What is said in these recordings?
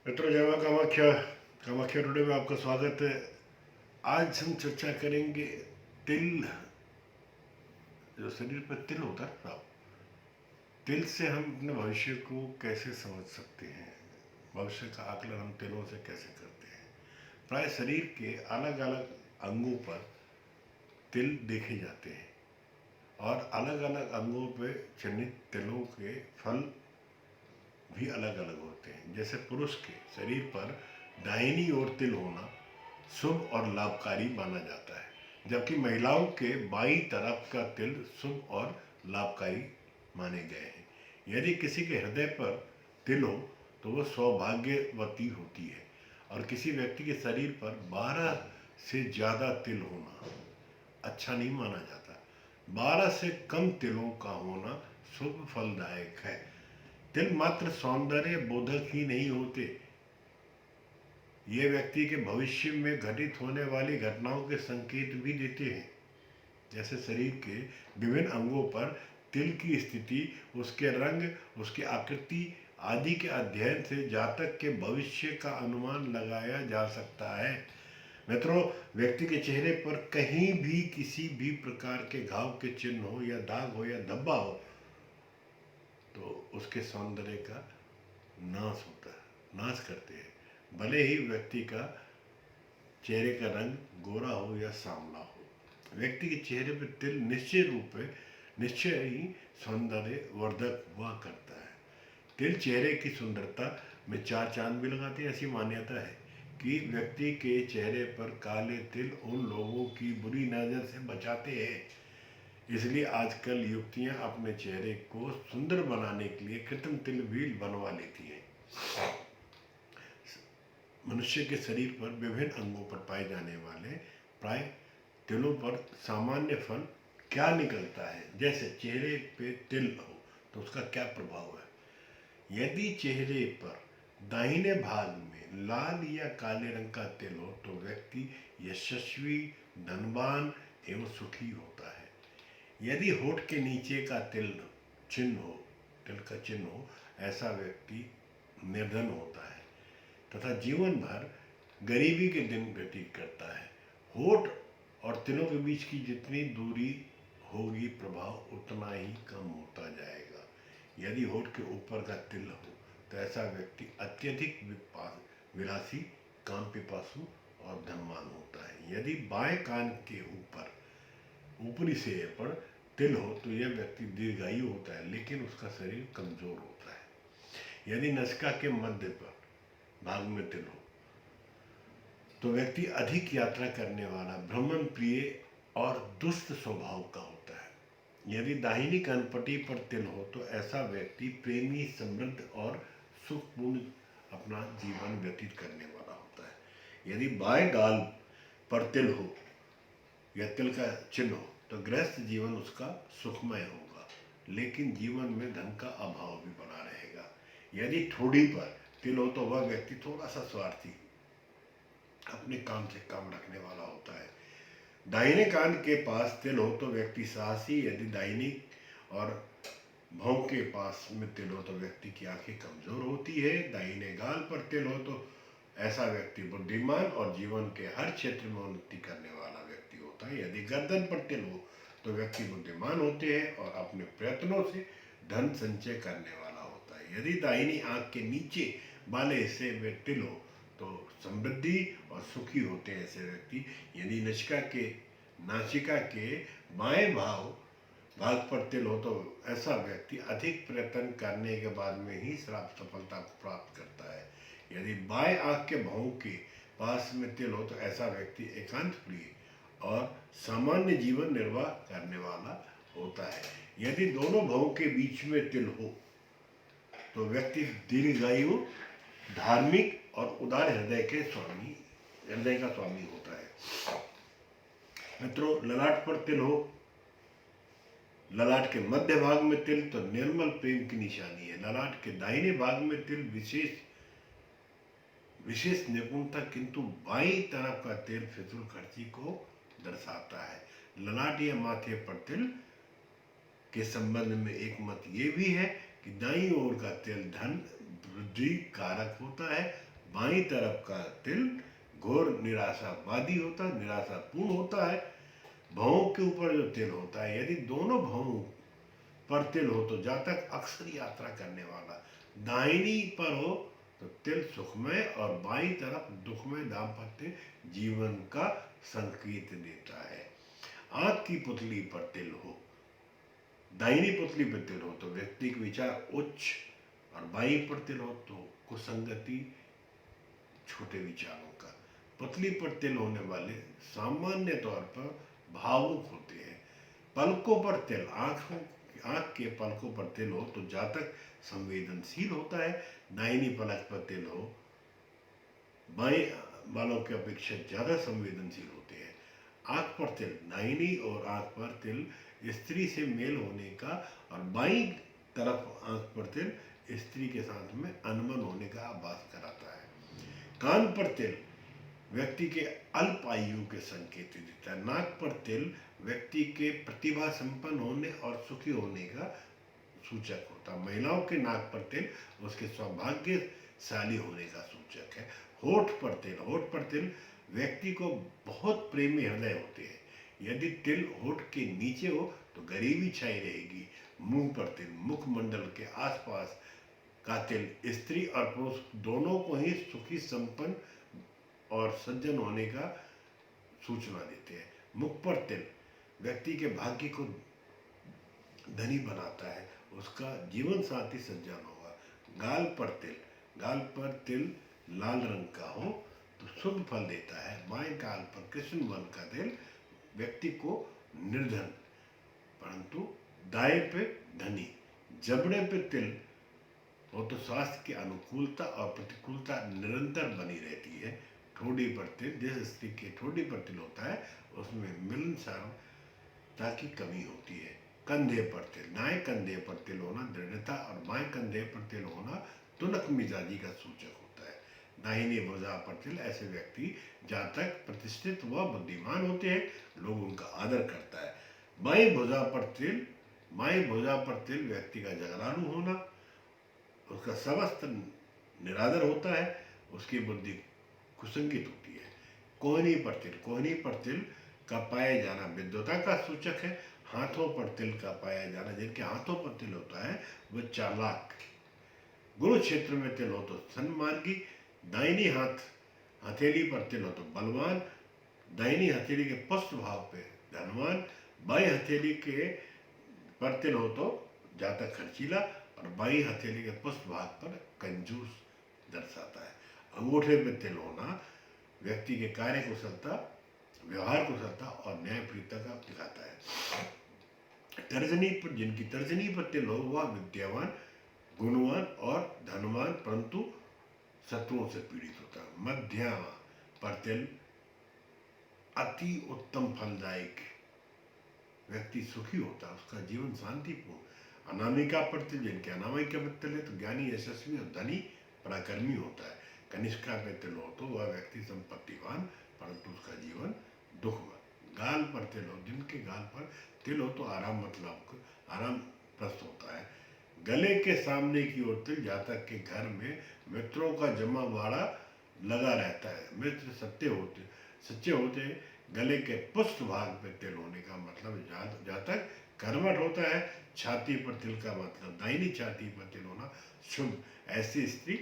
मित्रों, जय मां कामाख्या। कामाख्या टुडे में आपका स्वागत है। आज हम चर्चा करेंगे तिल। जो शरीर पर तिल होता है ना, तिल से हम अपने भविष्य को कैसे समझ सकते हैं, भविष्य का आकलन हम तिलों से कैसे करते हैं। प्राय शरीर के अलग अलग अंगों पर तिल देखे जाते हैं और अलग अलग अंगों पर चिन्हित तिलों के फल भी अलग अलग होते हैं। जैसे पुरुष के शरीर पर दाहिनी ओर तिल होना शुभ और लाभकारी माना जाता है, जबकि महिलाओं के बाईं तरफ का तिल शुभ और लाभकारी माने गए हैं। यदि किसी के हृदय पर तिल हो तो वह सौभाग्यवती होती है, और किसी व्यक्ति के शरीर पर 12 से ज़्यादा तिल होना अच्छा नहीं माना जाता। 12 से कम तिलों का होना शुभ फलदायक है। तिल मात्र सौंदर्य बोधक ही नहीं होते, ये व्यक्ति के भविष्य में घटित होने वाली घटनाओं के संकेत भी देते हैं। जैसे शरीर के विभिन्न अंगों पर तिल की स्थिति, उसके रंग, उसकी आकृति आदि के अध्ययन से जातक के भविष्य का अनुमान लगाया जा सकता है। मित्रों, व्यक्ति के चेहरे पर कहीं भी किसी भी प्रकार के घाव के चिन्ह हो या दाग हो या धब्बा हो तो उसके सौंदर्य का नाश होता है, नाश करते हैं। भले ही व्यक्ति का चेहरे का रंग गोरा हो या सांवला हो, व्यक्ति के चेहरे पर तिल निश्चय ही सौंदर्य वर्धक हुआ करता है। तिल चेहरे की सुंदरता में चार चांद भी लगाते हैं। ऐसी मान्यता है कि व्यक्ति के चेहरे पर काले तिल उन लोगों की बुरी नज़र से बचाते हैं। इसलिए आजकल युवतियां अपने चेहरे को सुंदर बनाने के लिए कृत्रिम तिल भी बनवा लेती हैं। मनुष्य के शरीर पर विभिन्न अंगों पर पाए जाने वाले प्राय तिलों पर सामान्य फल क्या निकलता है। जैसे चेहरे पे तिल हो तो उसका क्या प्रभाव है। यदि चेहरे पर दाहिने भाग में लाल या काले रंग का तिल हो तो व्यक्ति यशस्वी, धनवान एवं सुखी होता है। यदि होठ के नीचे का तिल का चिन्ह हो, ऐसा व्यक्ति निर्धन होता है तथा जीवन भर गरीबी के दिन व्यतीत करता है। होठ और तिलों के बीच की जितनी दूरी होगी, प्रभाव उतना ही कम होता जाएगा। यदि होठ के ऊपर का तिल हो तो ऐसा व्यक्ति अत्यधिक विलासी, काम पिपासु और धनवान होता है। यदि बाएं कान के ऊपर ऊपरी सिरे पर तिल हो तो यह व्यक्ति दीर्घायु होता है, लेकिन उसका शरीर कमजोर होता है। यदि नासिका के मध्य पर भाग में तिल हो तो व्यक्ति अधिक यात्रा करने वाला, भ्रमण प्रिय और दुष्ट स्वभाव का होता है। यदि दाहिनी कानपट्टी पर तिल हो तो ऐसा व्यक्ति प्रेमी, समृद्ध और सुखपूर्ण अपना जीवन व्यतीत करने वाला होता है। यदि बाएं गाल पर तिल हो या तिल का चिन्ह हो तो गृहस्थ जीवन उसका सुखमय होगा, लेकिन जीवन में धन का अभाव भी बना रहेगा। यदि ठोड़ी पर तिल हो तो वह व्यक्ति थोड़ा सा स्वार्थी, अपने काम से काम रखने वाला होता है। दाहिने कान के पास तिल हो तो व्यक्ति साहसी, यदि दाहिनी और भौं के पास में तिल हो तो व्यक्ति की आंखें कमजोर होती है। दाहिने गाल पर तिल हो तो ऐसा व्यक्ति बुद्धिमान और जीवन के हर क्षेत्र में उन्नति करने वाला व्यक्ति होता है। यदि गर्दन पर तिल हो तो व्यक्ति बुद्धिमान होते हैं और अपने प्रयत्नों से धन संचय करने वाला होता है। यदि दाहिनी आंख के नीचे वाले हिस्से में तिल हो तो समृद्धि और सुखी होते हैं ऐसे व्यक्ति। यदि नासिका के बाएं भाग पर तिल हो तो ऐसा व्यक्ति अधिक प्रयत्न करने के बाद में ही सफलता प्राप्त करता है। यदि बाएं आंख के भौं के पास में तिल हो तो ऐसा व्यक्ति एकांत प्रिय और सामान्य जीवन निर्वाह करने वाला होता है। यदि दोनों भौं के बीच में तिल हो तो व्यक्ति दीर्घायु, धार्मिक और उदार हृदय का स्वामी होता है। मित्रों, ललाट पर तिल हो, ललाट के मध्य भाग में तिल तो निर्मल प्रेम की निशानी है। ललाट के दाहिने भाग में तिल विशेष निपुणता, किंतु बाईं तरफ का तिल फिजूल खर्ची को दर्शाता है। ललाट या माथे पर तिल के संबंध में एक मत ये भी है कि दाईं ओर का तिल धन वृद्धि कारक होता है, बाईं तरफ का तिल घोर निराशावादी होता है, निराशापूर्ण होता है। भवों के ऊपर जो तिल होता है, यदि दोनों भवों पर तिल हो तो जातक अक्सर यात्रा करने वाला। दाहिनी पर हो तो तिल सुखमय और बाईं तरफ दुखमय दाम्पत्य जीवन का संकेत देता है। आंख की पुतली पर तिल हो, दाहिनी पुतली पर तिल हो तो व्यक्ति के विचार उच्च, और बाईं पर तिल हो तो कुसंगति, छोटे विचारों का। पुतली पर तिल होने वाले सामान्य तौर पर भावुक होते हैं। पलकों पर तिल, आंख के पलकों पर तिल हो तो जातक संवेदनशील होता है। दाहिनी पलक पर तिल हो, बाएं वालों की अपेक्षा ज्यादा संवेदनशील होते हैं। आंख पर तिल, दाहिनी और आंख पर तिल स्त्री से मेल होने का, और बाईं तरफ आंख पर तिल स्त्री के साथ में अनबन होने का आभास कराता है। कान पर तिल व्यक्ति के अल्प आयु के संकेत देता है। नाक पर तिल व्यक्ति के प्रतिभा संपन्न होने और सुखी होने का सूचक होता है। महिलाओं के नाक पर तिल उसके सौभाग्यशाली होने का सूचक है। होठ पर तिल व्यक्ति को बहुत प्रेमी हृदय होते हैं। यदि तिल होठ के नीचे हो तो गरीबी छाई रहेगी। मुंह पर तिल, मुखमंडल के आसपास का तिल स्त्री और पुरुष दोनों को ही सुखी, संपन्न और सज्जन होने का सूचना देते हैं। मुख पर तिल व्यक्ति के भाग्य को धनी बनाता है, उसका जीवन साथी सज्जन होगा। गाल पर तिल लाल रंग का हो तो शुभ फल देता है। बाएं गाल पर कृष्ण वर्ण का तिल व्यक्ति को निर्धन, परंतु दाएं पे धनी। जबड़े पे तिल हो तो स्वास्थ्य की अनुकूलता और प्रतिकूलता निरंतर बनी रहती है। ठोड़ी पर तिल, जिस स्त्री के ठोड़ी पर तिल होता है उसमें मिलनसारता की कमी होती है। कंधे पर तिल, दाएं कंधे पर तिल होना दृढ़ता और बाएं कंधे पर तिल होना तुनक मिजाजी का सूचक होता है। दाहिनी भुजा पर तिल, ऐसे व्यक्ति जातक प्रतिष्ठित व बुद्धिमान होते हैं, लोग उनका आदर करता है। बाएं भुजा पर तिल व्यक्ति का झगड़ालू होना, उसका समस्त निरादर होता है, उसकी बुद्धि कुसंगित होती है। कोहनी पर तिल का पाया जाना विद्वता का सूचक है। हाथों पर तिल का पाया जाना, जिनके हाथों पर तिल होता है वह चालाक। गुरु क्षेत्र में तिल हो तो सन्मार्गी। दाहिनी हथेली पर तिल हो तो बलवान। दाहिनी हथेली के पुष्ट भाव पे धनवान। बाई हथेली के पर तिल हो तो जातक खर्चीला, और बाई हथेली के पुष्ट भाग पर कंजूस दर्शाता है। अंगूठे पे तिल होना व्यक्ति के कार्य कुशलता, व्यवहार कुशलता और न्यायप्रियता का दिखाता है। जिनकी तर्जनी पर तिल हो वह विद्यावान, गुणवान और धनवान, परंतु शत्रुओं से पीड़ित होता है। मध्या पर तिल अति उत्तम फलदायक, व्यक्ति सुखी होता है, उसका जीवन शांतिपूर्ण। अनामिका पर तिल, जिनके अनामिका पर तिल है तो ज्ञानी, यशस्वी और धनी पराक्रमी होता है। कनिष्का पे तिल हो तो वह व्यक्ति संपत्तिवान, परंतु उसका जीवन दुखमय। गाल पर तिल हो, जिनके गाल पर तिल हो तो आराम प्रस्त होता है। गले के सामने की ओर तिल, जातक के घर में मित्रों का जमावड़ा लगा रहता है, मित्र सच्चे होते हैं। गले के पुष्ट भाग पे तिल होने का मतलब जातक कर्मठ होता है। छाती पर तिल का मतलब दाहिनी छाती पर तिल होना शुभ, ऐसी स्त्री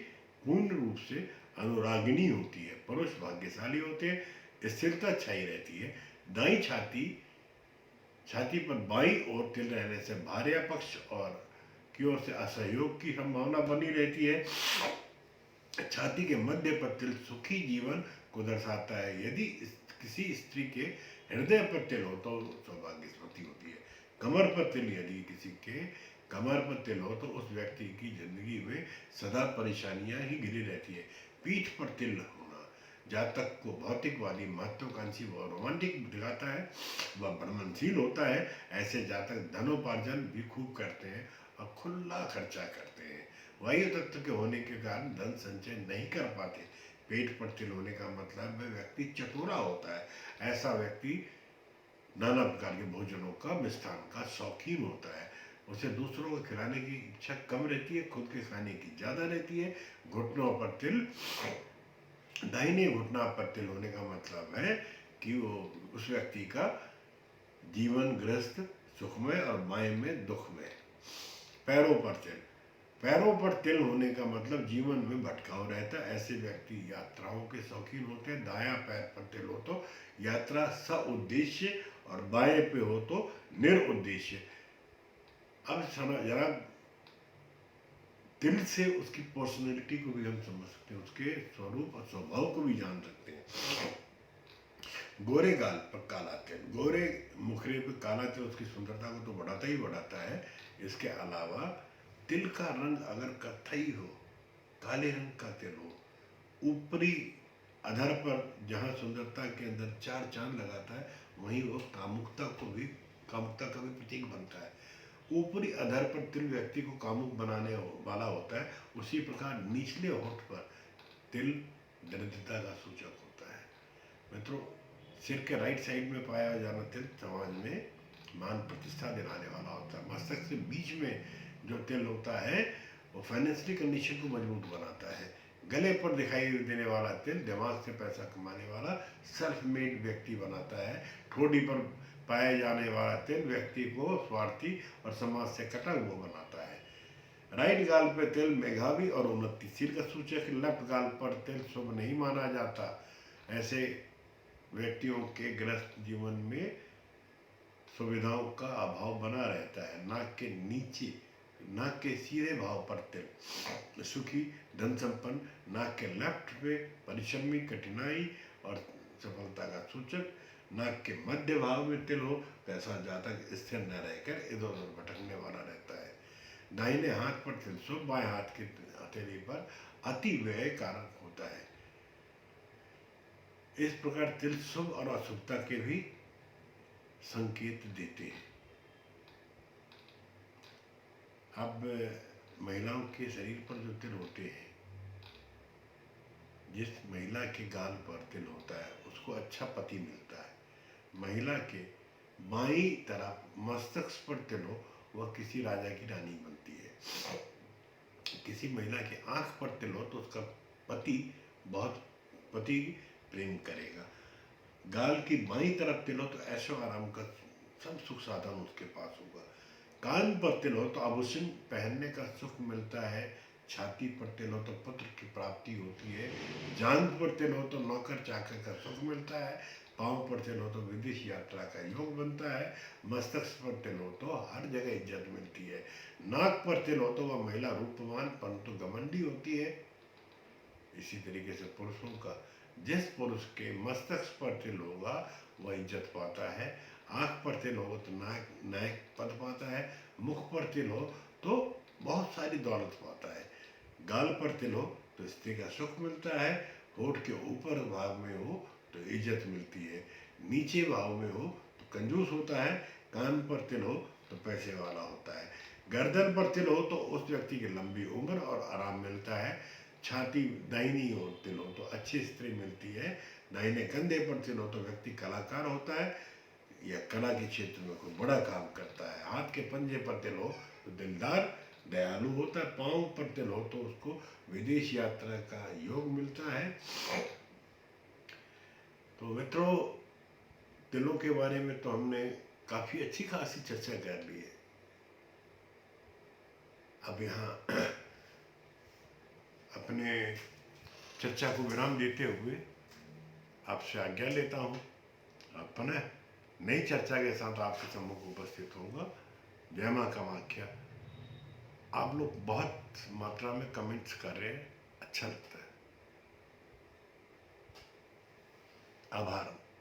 पूर्ण रूप से अनुरागिणी होती है। पुरुष भाग्यशाली होते हैं, स्थिरता छाई रहती है। दाई छाती पर बाईं ओर तिल रहने से भार्या पक्ष और की ओर से असहयोग की संभावना बनी रहती है। छाती के मध्य पर तिल सुखी जीवन को दर्शाता है। यदि किसी स्त्री के हृदय पर तिल हो तो सौभाग्यवती होती है। कमर पर तिल, यदि किसी के कमर पर तिल हो तो उस व्यक्ति की जिंदगी में सदा परेशानियां ही घिरी रहती है। पीठ पर तिल होना जातक को भौतिकवादी, महत्वाकांक्षी व रोमांटिक दिखाता है, वह भ्रमणशील होता है। ऐसे जातक धनोपार्जन भी खूब करते हैं और खुला खर्चा करते हैं। वायु तत्व के होने के कारण धन संचय नहीं कर पाते। पेट पर तिल होने का मतलब वह व्यक्ति चतुरा होता है। ऐसा व्यक्ति नाना प्रकार के भोजनों का, मिष्ठान का शौकीन होता है। उसे दूसरों को खिलाने की इच्छा कम रहती है, खुद के खाने की ज़्यादा रहती है। घुटनों पर तिल दाहिने घुटना पर तिल होने का मतलब है कि वो उस व्यक्ति का जीवन गृहस्थ सुखमय और बाएं में दुखमय। पैरों पर तिल, पैरों पर तिल होने का मतलब जीवन में भटकाव रहता है, ऐसे व्यक्ति यात्राओं के शौकीन होते हैं। दायां पैर पर तिल हो तो यात्रा सउद्देश्य और बाएं पे हो तो निरुद्देश्य। अब जरा तिल से उसकी पर्सनैलिटी को भी हम समझ सकते हैं, उसके स्वरूप और स्वभाव को भी जान सकते हैं। गोरे गाल पर काला तिल, गोरे मुखरे पर काला तिल उसकी सुंदरता को तो बढ़ाता ही बढ़ाता है। इसके अलावा तिल का रंग अगर कत्थई हो, काले रंग का तिल हो, ऊपरी अधर पर जहाँ सुंदरता के अंदर चार चांद लगाता है, वहीं वो कामुकता का भी प्रतीक बनता है। ऊपरी अधर पर तिल व्यक्ति को कामुक बनाने वाला होता है, उसी प्रकार निचले होठ पर तिल दरिद्रता का सूचक होता है। मित्रों, सिर के राइट साइड में पाया जाना तिल समाज में मान प्रतिष्ठा दिलाने वाला होता है। मस्तक से बीच में जो तिल होता है वो फाइनेंशियल कंडीशन को मजबूत बनाता है। गले पर दिखाई देने वाला तिल दिमाग से पैसा कमाने वाला सेल्फ मेड व्यक्ति बनाता है। ठोड़ी पर पाए जाने वाला तिल व्यक्ति को स्वार्थी और समाज से कटा हुआ बनाता है। राइट गाल पर तिल मेधावी और उन्नतिशील का सूचक। लेफ्ट गाल पर तिल शुभ नहीं माना जाता। ऐसे व्यक्तियों के गृहस्थ जीवन में सुविधाओं का अभाव बना रहता है। नाक के नीचे, नाक के सीधे भाव पर तिल सुखी धन संपन्न। नाक के लेफ्ट पे परिश्रमी, कठिनाई और सफलता का सूचक। नाक के मध्य भाव में तिल हो, पैसा ज्यादा स्थिर न रहकर इधर उधर भटकने वाला रहता है। दाहिने हाथ पर तिल शुभ, बाएं हाथ की हथेली पर अति व्यय कारक होता है। इस प्रकार तिल शुभ और अशुभता के भी संकेत देते हैं। अब महिलाओं के शरीर पर जो तिल होते हैं, जिस महिला के गाल पर तिल होता है उसको अच्छा पति मिलता है। महिला के बाईं तरफ मस्तक पर तिल हो, वह किसी राजा की रानी बनती है। किसी महिला के आंख पर तिल हो तो उसका पति प्रेम करेगा। गाल की बाईं तरफ तिल हो तो ऐशो आराम का सब सुख साधन उसके पास होगा। कान पर तिल हो तो आभूषण पहनने का सुख मिलता है। छाती पर तिल हो तो पुत्र की प्राप्ति होती है। जांघ पर तिल हो तो नौकर चाकर का सुख मिलता है। पांव पर तिल हो तो विदेश यात्रा का योग बनता है। मस्तक पर तिल हो तो हर जगह इज्जत मिलती है। नाक पर तिल हो तो वह महिला रूपवान परंतु घमंडी होती है। इसी तरीके से पुरुषों का, जिस पुरुष के मस्तक पर तिल होगा वह इज्जत पाता है। आंख पर तिल हो तो नायक पद पाता है। मुख पर तिल हो तो बहुत सारी दौलत पाता है। गाल पर तिल हो तो स्त्री का सुख मिलता है। होठ के ऊपर भाग में हो तो इज्जत मिलती है। नीचे भाव में हो तो कंजूस होता है। कान पर तिल हो तो पैसे वाला होता है। गर्दन पर तिल हो तो उस व्यक्ति की लंबी उम्र और आराम मिलता है। छाती दाहिनी ओर तिल हो तो अच्छी स्त्री मिलती है। दाहिने कंधे पर तिल हो तो व्यक्ति कलाकार होता है या कला के क्षेत्र में कोई बड़ा काम करता है। हाथ के पंजे पर तिल हो तो दिलदार दयालु होता है। पांव पर तिल हो तो उसको विदेश यात्रा का योग मिलता है। तो मित्रों, तिलों के बारे में तो हमने काफी अच्छी खासी चर्चा कर ली है। अब यहाँ अपने चर्चा को विराम देते हुए आपसे आज्ञा लेता हूँ। पुनः नई चर्चा के साथ आपके सम्मुख उपस्थित होगा। जय मां कामाख्या। आप लोग बहुत मात्रा में कमेंट्स कर रहे हैं, अच्छा लगता है। आभार।